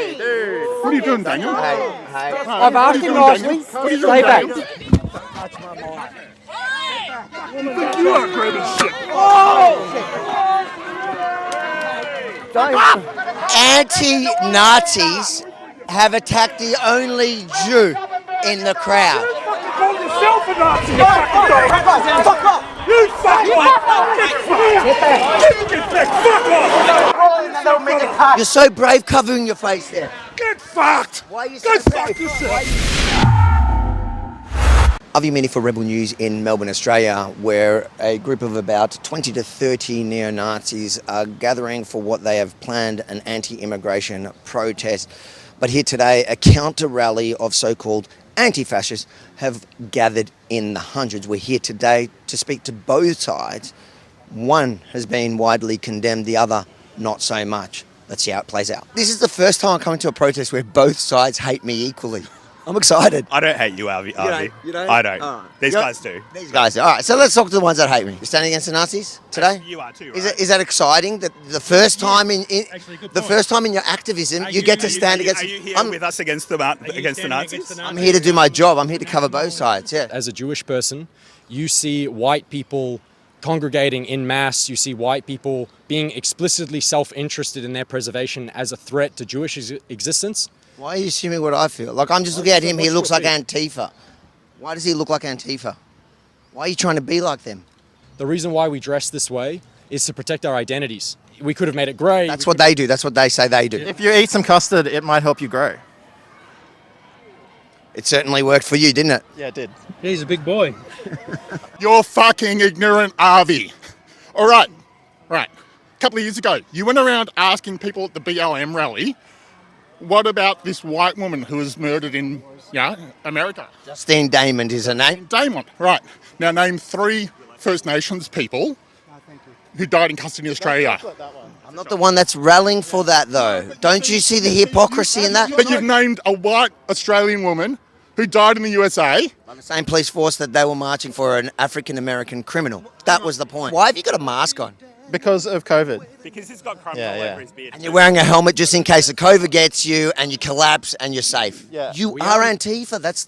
Hey, dude. What are you doing, Daniel? Hey. I've asked him nicely. Stay back. Think you are great as shit. Anti-Nazis have attacked the only Jew in the crowd. Call yourself a Nazi, you fucking dog. Fuck off. You fuck off. Get back. Fuck off. You're so brave covering your face there. Get fucked. Why are you Go so fuck brave? yourself. Avi Mini for Rebel News in Melbourne, Australia, where a group of about 20 to 30 neo-Nazis are gathering for what they have planned an anti-immigration protest. But here today, a counter-rally of so-called anti-fascists have gathered in the hundreds. We're here today to speak to both sides. One has been widely condemned, the other not so much. Let's see how it plays out. This is the first time I'm coming to a protest where both sides hate me equally. I'm excited. I don't hate you, Avi. You don't? I don't. Oh. These Yep. guys do. These guys do. All right, so let's talk to the ones that hate me. You're standing against the Nazis today? You are too, right? Is that exciting? That the first time Actually, good the point. first time in your activism you get to stand against. Are you here I'm, with us against the Nazis? I'm here to do my job. I'm here to cover both sides. Yeah. As a Jewish person, you see white people congregating in mass. You see white people being explicitly self-interested in their preservation as a threat to Jewish existence. Why are you assuming what I feel? Like I'm just looking at him. He looks like Antifa. Why does he look like Antifa? Why are you trying to be like them? The reason why we dress this way is to protect our identities. We could have made it grey. That's what they do. That's what they say they do. If you eat some custard, it might help you grow. It certainly worked for you, didn't it? Yeah, it did. He's a big boy. You're fucking ignorant, Avi. All right. A couple of years ago, you went around asking people at the BLM rally, what about this white woman who was murdered in, America? Justine Damon is her name. Damon. Right. Now name 3 First Nations people who died in custody in Australia. I'm not the one that's rallying for that, though. Don't you see the hypocrisy in that? But you've named a white Australian woman who died in the USA. By the same police force that they were marching for an African-American criminal. That was the point. Why have you got a mask on? Because of COVID. Because he's got crumbs Yeah, all yeah. over his beard. And you're wearing a helmet just in case the COVID gets you and you collapse and you're safe. Yeah. You are Antifa. That's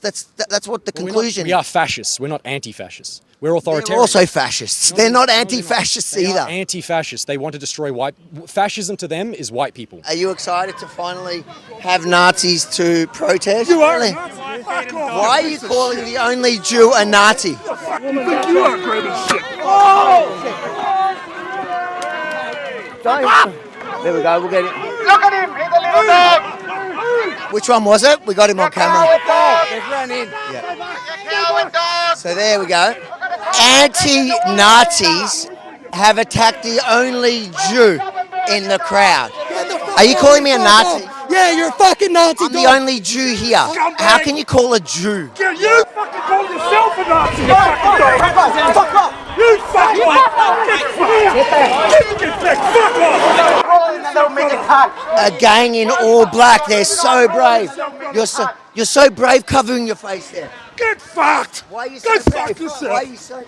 what the conclusion We are fascists. We're not anti-fascists. We're They're authoritarian. also fascists. They're not anti-fascists They either. are anti-fascists. They want to destroy white. Fascism to them is white people. Are you excited to finally have Nazis to protest? You are. Really? Fuck off. Why are you calling the only Jew a Nazi? You think you are great as shit. There we go. We'll get it. Look at him, he's a little dog. Which one was it? We got him on camera. They've run in. Coward dog. So there we go. Anti-Nazis have attacked the only Jew in the crowd. Are you calling me a Nazi? Yeah, you're a fucking Nazi I'm the only Jew here. How can you call a Jew? Yeah, you fucking call yourself a Nazi, you fucking dog. Fuck off. You fuck off. Get back. Fuck off. A gang in all black. They're so brave. You're so brave covering your face there. Get fucked. Why are you Go so fuck brave? yourself. Why are you so brave?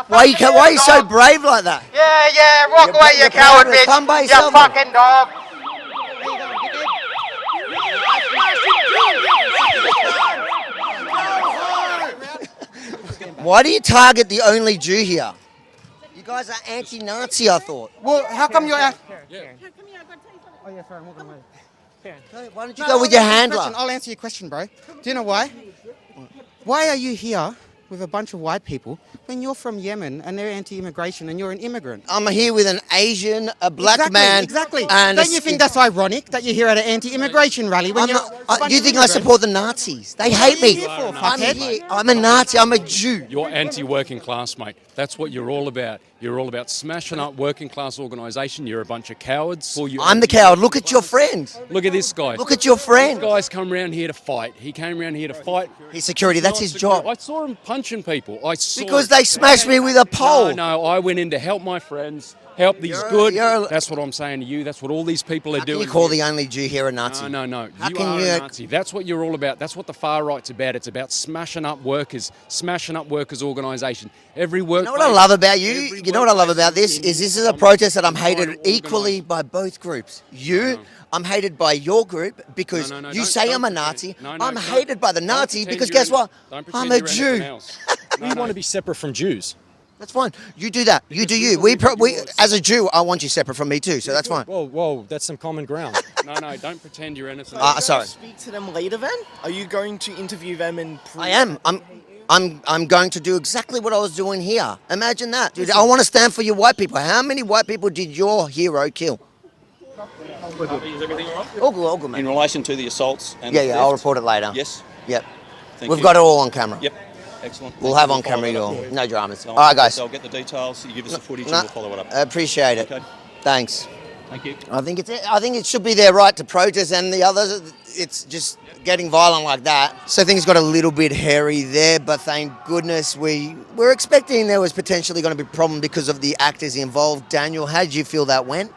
Why are you so brave like that? Yeah, walk away, you you're coward proud to bitch. come by You yourself. fucking dog. Why do you target the only Jew here? You guys are anti-Nazi, I thought. Well, how come you're... Why don't you go with your handler? I'll answer your question, bro. Do you know why? Why are you here with a bunch of white people when you're from Yemen and they're anti-immigration and you're an immigrant? I'm here with an Asian, a black man. Exactly. And Don't you think that's ironic that you're here at an anti-immigration rally when you're... you think I support the Nazis? They hate me. here for, I'm fuckhead? here. I'm a Nazi. I'm a Jew. You're anti-working class, mate. That's what you're all about. You're all about smashing up working class organisation. You're a bunch of cowards. I'm the coward. Look at your friend. Look at this guy. Look at your friend. This guy's come around here to fight. He came around here to fight. He's security. That's his job. I saw him punching people. Because they smashed me with a pole. No, I went in to help my friends. help these good. you're- That's what I'm saying to you. That's what all these people are How can doing. you call here. the only Jew here a Nazi? No. How You can are you- a Nazi. That's what you're all about. That's what the far right's about. It's about smashing up workers organisation. Every work. You know what I love about you? You know what I love about this? Is this is a protest that I'm hated equally by both groups. I'm hated by your group because No, you don't- say don't I'm a pretend. Nazi. No, I'm don't- hated by the don't Nazi pretend because you're guess what? don't pretend I'm a you're anything Jew. else. We want to be separate from Jews. That's fine. You do that. You do you. We as a Jew, I want you separate from me too. So that's fine. Whoa, that's some common ground. No, don't pretend you're innocent. Sorry. Speak to them later then? Are you going to interview them and prove I am. I'm going to do exactly what I was doing here. Imagine that, dude. I want to stand for your white people. How many white people did your hero kill? All good, man. In relation to the assaults and Yeah, the yeah. I'll theft? report it later. Yes. Yep. Thank We've you. got it all on camera. Yep. Excellent. We'll Thank have you. on We'll follow camera that up. your no dramas. So All right, guys. I'll get the details. You give us the footage No, and we'll follow it up. I appreciate it. Okay. Thanks. Thank you. I think it should be their right to protest, and the others, it's just getting violent like that. So things got a little bit hairy there, but thank goodness we were expecting there was potentially going to be a problem because of the actors involved. Daniel, how did you feel that went?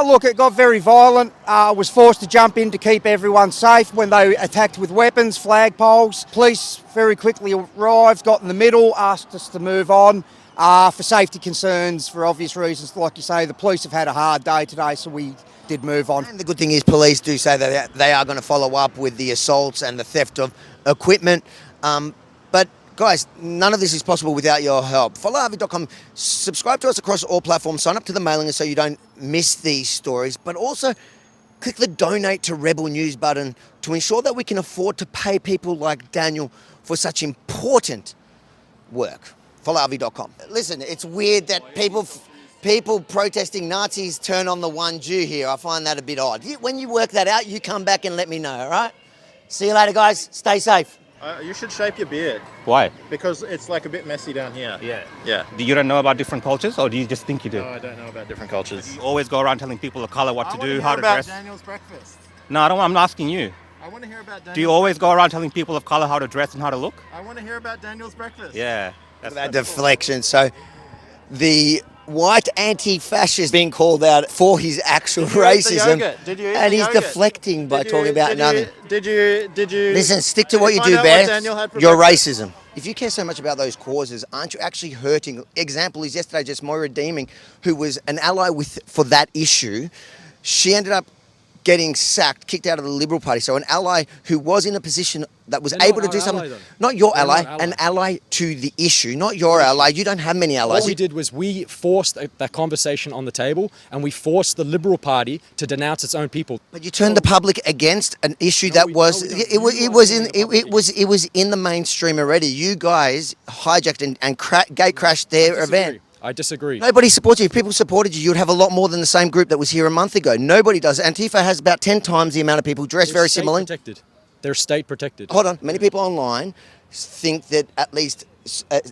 Look, it got very violent. I was forced to jump in to keep everyone safe when they attacked with weapons, flagpoles. Police very quickly arrived, got in the middle, asked us to move on for safety concerns, for obvious reasons. Like you say, the police have had a hard day today, so we did move on. And the good thing is police do say that they are going to follow up with the assaults and the theft of equipment. But guys, none of this is possible without your help. Follow Harvey.com. Subscribe to us across all platforms. Sign up to the mailing list so you don't miss these stories. But also click the donate to Rebel News button to ensure that we can afford to pay people like Daniel for such important work. Follow Harvey.com. Listen, it's weird that people protesting Nazis turn on the one Jew here. I find that a bit odd. When you work that out, you come back and let me know, all right? See you later, guys. Stay safe. You should shape your beard Why? because it's like a bit messy down here. Yeah. You don't know about different cultures, or do you just think you do? No, I don't know about different cultures. You always go around telling people of color what to do, how to about dress. Daniel's breakfast. No, I don't. I'm asking you. I want to hear about Daniel's Do you always go around telling people of color how to dress and how to look? I want to hear about Daniel's breakfast. Yeah. That deflection. So the white anti-fascist being called out for his actual racism, Did you eat and the he's yogurt? deflecting by talking about nothing. Did you? Listen, stick to what you find do out best. Daniel had for Your breakfast? racism. If you care so much about those causes, aren't you actually hurting? Example is yesterday, just Moira Deeming, who was an ally for that issue. She ended up getting sacked, kicked out of the Liberal Party. So an ally who was in a position that was They're able not to do our something. ally, though. Not your They're ally, not ally. an ally to the issue, not your ally. You don't have many allies. All we did was we forced that conversation on the table, and we forced the Liberal Party to denounce its own people. But you turned the public against an issue No, that we- was no, we don't. it was You it was are in in the public. it was in the mainstream already. You guys hijacked and gate crashed their event. I disagree. Nobody supports you. If people supported you, you'd have a lot more than the same group that was here a month ago. Nobody does. Antifa has about 10 times the amount of people dressed They're very state similarly. protected. They're state protected. Hold on. Many people online think that at least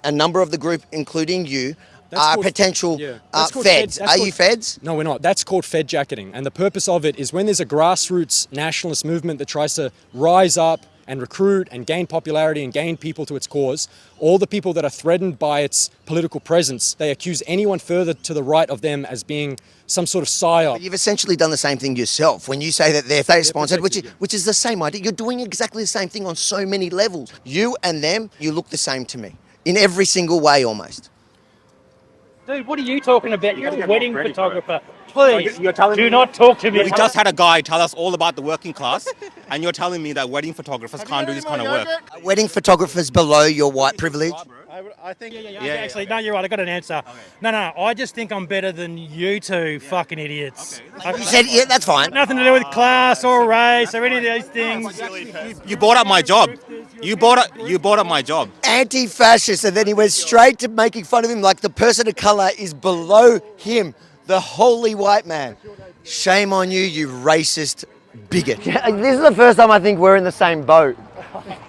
a number of the group, including you, That's are called- potential yeah. That's called feds. that's Are called- you feds? No, we're not. That's called fed jacketing. And the purpose of it is when there's a grassroots nationalist movement that tries to rise up and recruit and gain popularity and gain people to its cause, all the people that are threatened by its political presence, they accuse anyone further to the right of them as being some sort of psyop. You've essentially done the same thing yourself when you say that they're state-sponsored, protected, which is the same idea. You're doing exactly the same thing on so many levels. You and them, you look the same to me in every single way almost. Dude, what are you talking about? You're a wedding photographer. Please, do not talk to me. We just had a guy tell us all about the working class, and you're telling me that wedding photographers can't do this kind of work. Are wedding photographers below your white privilege? I think. Actually, no, you're right. I got an answer. No, I just think I'm better than you two fucking idiots. You said, yeah, that's fine. Nothing to do with class or race or any of those things. You brought up my job. You brought up my job. Anti-fascist, and then he went straight to making fun of him like the person of colour is below him, the holy white man. Shame on you, you racist bigot. This is the first time I think we're in the same boat.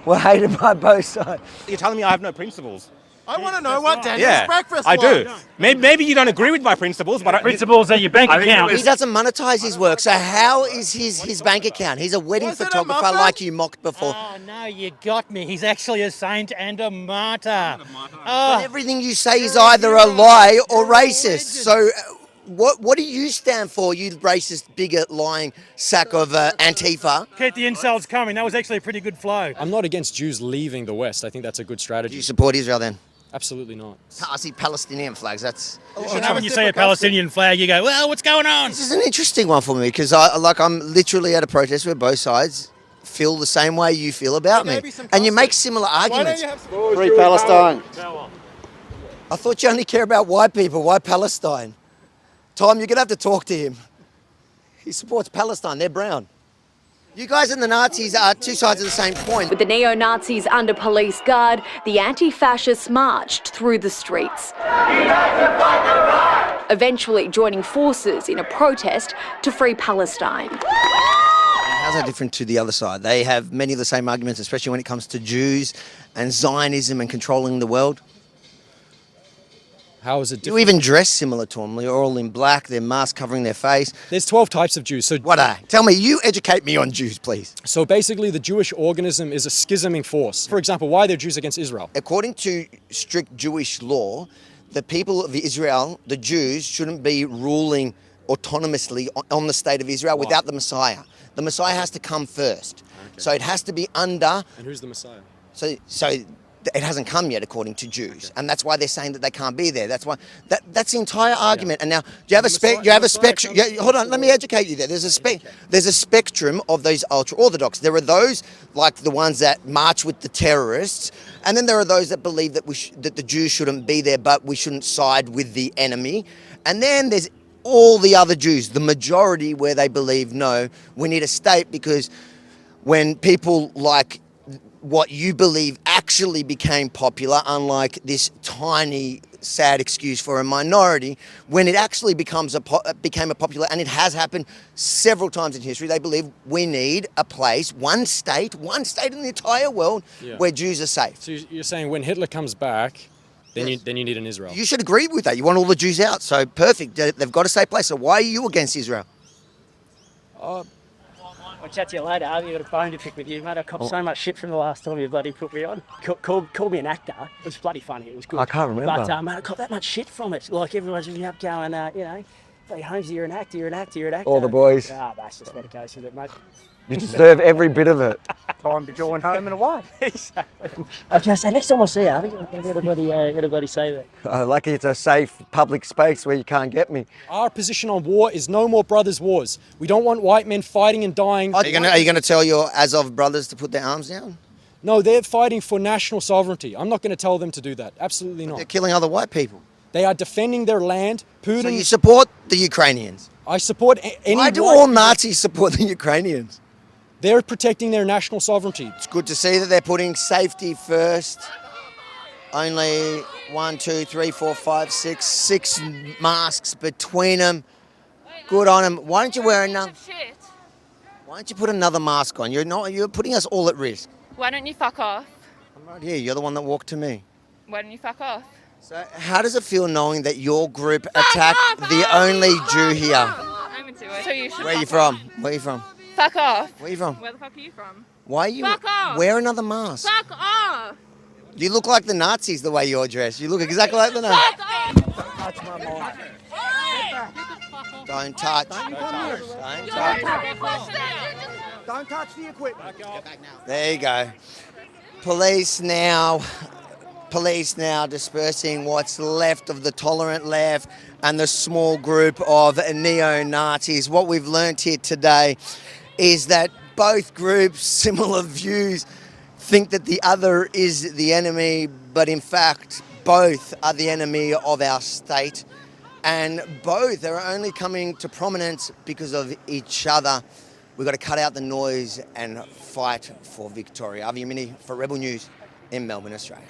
We're hated by both sides. You're telling me I have no principles. I want to know what Daniel's breakfast I was. do. Maybe you don't agree with my principles, but Principles are your bank account. He doesn't monetize his work, so how is his bank account? He's a wedding Was it a photographer muffin? like you mocked before. Oh, no, you got me. He's actually a saint and a martyr. But everything you say is either a lie or racist. So What do you stand for, you racist, bigot, lying sack of Antifa? Keep the insults coming. That was actually a pretty good flow. I'm not against Jews leaving the West. I think that's a good Do strategy. you support Israel then? Absolutely not. I see Palestinian flags. That's When you see a Palestinian flag, you go, well, what's going on? This is an interesting one for me because I'm literally at a protest where both sides feel the same way you feel about me, and you make similar arguments. Free Palestine. I thought you only care about white people. Why Palestine? Tom, you're gonna have to talk to him. He supports Palestine. They're brown. You guys and the Nazis are two sides of the same coin. With the neo-Nazis under police guard, the anti-fascists marched through the streets, eventually joining forces in a protest to free Palestine. How's that different to the other side? They have many of the same arguments, especially when it comes to Jews and Zionism and controlling the world. How is it You different? even dress similar to them. They're all in black, their mask covering their face. There's 12 types of Jews. So What are? Tell me, you educate me on Jews, please. So basically, the Jewish organism is a schisming force. For example, why are there Jews against Israel? According to strict Jewish law, the people of Israel, the Jews, shouldn't be ruling autonomously on the state of Israel without the Messiah. The Messiah has to come first. So it has to be under. And who's the Messiah? So it hasn't come yet, according to Jews, and that's why they're saying that they can't be there. That's why that's the entire argument. And now, do you have a spec? You have a spectrum. Hold on, let me educate you there. There's a spectrum of those ultra orthodox. There are those like the ones that march with the terrorists, and then there are those that believe that that the Jews shouldn't be there, but we shouldn't side with the enemy. And then there's all the other Jews, the majority, where they believe no, we need a state because when people like what you believe actually became popular, unlike this tiny, sad excuse for a minority, when it actually became a popular, and it has happened several times in history, they believe we need a place, one state in the entire world where Jews are safe. So you're saying when Hitler comes back, then you need an Israel. You should agree with that. You want all the Jews out, so perfect. They've got a safe place. So why are you against Israel? I'll chat to you later. I've got a bone to pick with you, mate. I copped so much shit from the last time you bloody put me on. Called me an actor. It was bloody funny. It was good. I can't remember. But, mate, I copped that much shit from it. Like, everyone's ringing up going, hey, Holmes, you're an actor, you're an actor, you're an actor. All the boys. That's just what it goes with it, mate. You deserve every bit of it. Time to join home and away. Exactly. I was going to say, next time I see you, I think I'm going to bloody say that. Lucky it's a safe public space where you can't get me. Our position on war is no more brothers' wars. We don't want white men fighting and dying. Are you going to tell your Azov brothers to put their arms down? No, they're fighting for national sovereignty. I'm not going to tell them to do that. Absolutely not. They're killing other white people. They are defending their land. Putin. So you support the Ukrainians? I support any. Why do all Nazis support the Ukrainians? They're protecting their national sovereignty. It's good to see that they're putting safety first. Only 1, 2, 3, 4, 5, 6 masks between them. Good on them. Why don't you wear another? Why don't you put another mask on? You're putting us all at risk. Why don't you fuck off? I'm right here. You're the one that walked to me. Why don't you fuck off? So how does it feel knowing that your group attacked the only Jew here? I'm into it. So you should. Where are you from? Where are you from? Fuck off. Where are you from? Where the fuck are you from? Why are you? Fuck off. Wear another mask. Fuck off. You look like the Nazis the way you're dressed. You look exactly like the Nazis. Fuck off. Don't touch. Don't touch the equipment. There you go. Police now dispersing what's left of the tolerant left and the small group of neo-Nazis. What we've learnt here today is that both groups, similar views, think that the other is the enemy, but in fact, both are the enemy of our state. And both are only coming to prominence because of each other. We've got to cut out the noise and fight for Victoria. Avi Yamini for Rebel News in Melbourne, Australia.